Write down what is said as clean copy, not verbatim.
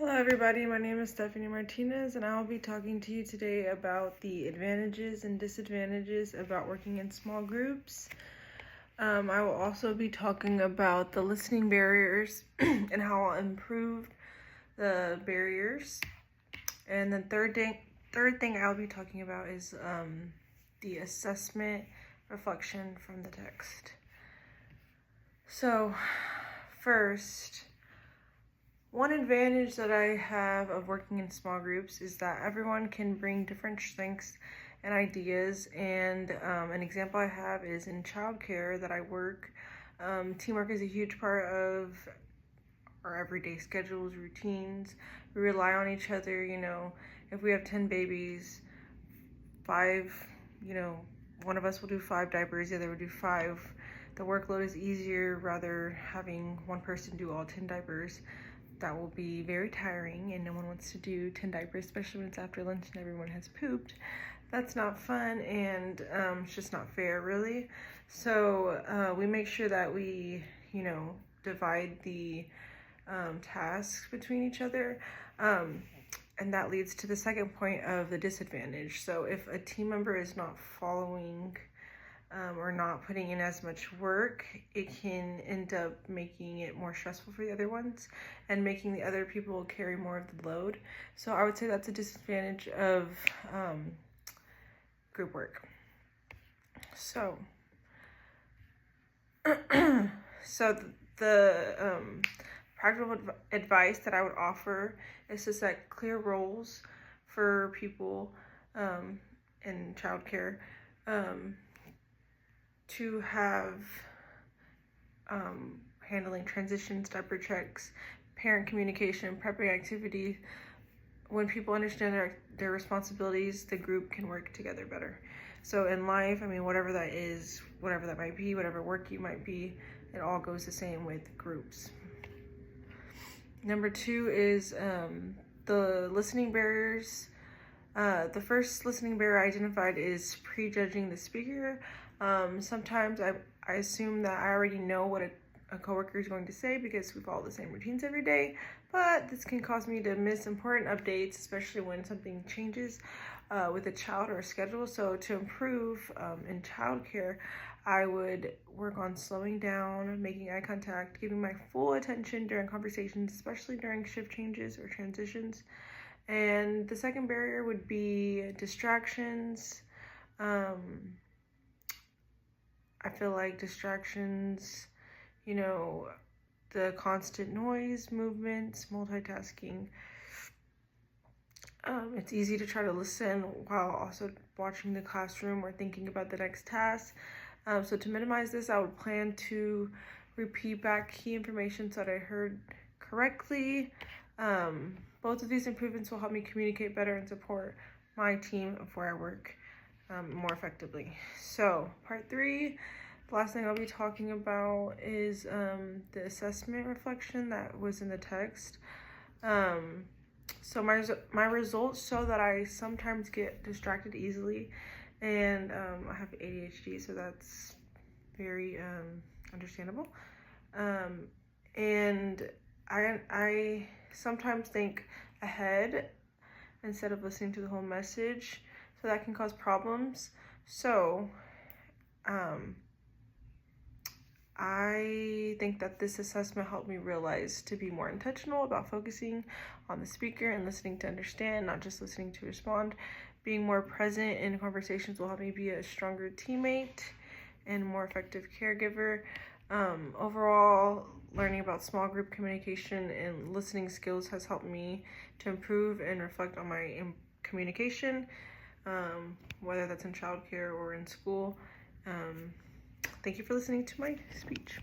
Hello everybody, my name is Stephanie Martinez and I will be talking to you today about the advantages and disadvantages about working in small groups. I will also be talking about the listening barriers and how I'll improve the barriers. And the third thing I'll be talking about is the assessment reflection from the text. So first, one advantage that I have of working in small groups is that everyone can bring different strengths and ideas, and an example I have is in childcare that I work. Teamwork is a huge part of our everyday schedules, routines. We rely on each other, if we have 10 babies, 5, one of us will do 5 diapers, the other will do 5. The workload is easier rather having one person do all 10 diapers. That will be very tiring and no one wants to do 10 diapers, especially when it's after lunch and everyone has pooped. That's not fun, and it's just not fair, really. So we make sure that we, divide the tasks between each other. And that leads to the second point of the disadvantage. So if a team member is not following or not putting in as much work, it can end up making it more stressful for the other ones and making the other people carry more of the load. So I would say that's a disadvantage of group work. So, the practical advice that I would offer is to set clear roles for people in childcare. To have handling transitions, diaper checks, parent communication, prepping activities. When people understand their responsibilities, the group can work together better. So in life, whatever that is, whatever that might be, whatever work you might be, it all goes the same with groups. Number 2 is the listening barriers. The first listening barrier I identified is prejudging the speaker. Sometimes I assume that I already know what a coworker is going to say because we follow the same routines every day, but this can cause me to miss important updates, especially when something changes with a child or a schedule. So to improve in childcare, I would work on slowing down, making eye contact, giving my full attention during conversations, especially during shift changes or transitions. And the second barrier would be distractions. I feel like distractions, the constant noise, movements, multitasking. It's easy to try to listen while also watching the classroom or thinking about the next task. So to minimize this, I would plan to repeat back key information so that I heard correctly. Both of these improvements will help me communicate better and support my team of where I work more effectively. So part 3, the last thing I'll be talking about is the assessment reflection that was in the text. So my results show that I sometimes get distracted easily, and I have ADHD, so that's very understandable. And I sometimes think ahead instead of listening to the whole message, so that can cause problems. So I think that this assessment helped me realize to be more intentional about focusing on the speaker and listening to understand, not just listening to respond. Being more present in conversations will help me be a stronger teammate and more effective caregiver. Overall, learning about small group communication and listening skills has helped me to improve and reflect on my communication, whether that's in childcare or in school. Thank you for listening to my speech.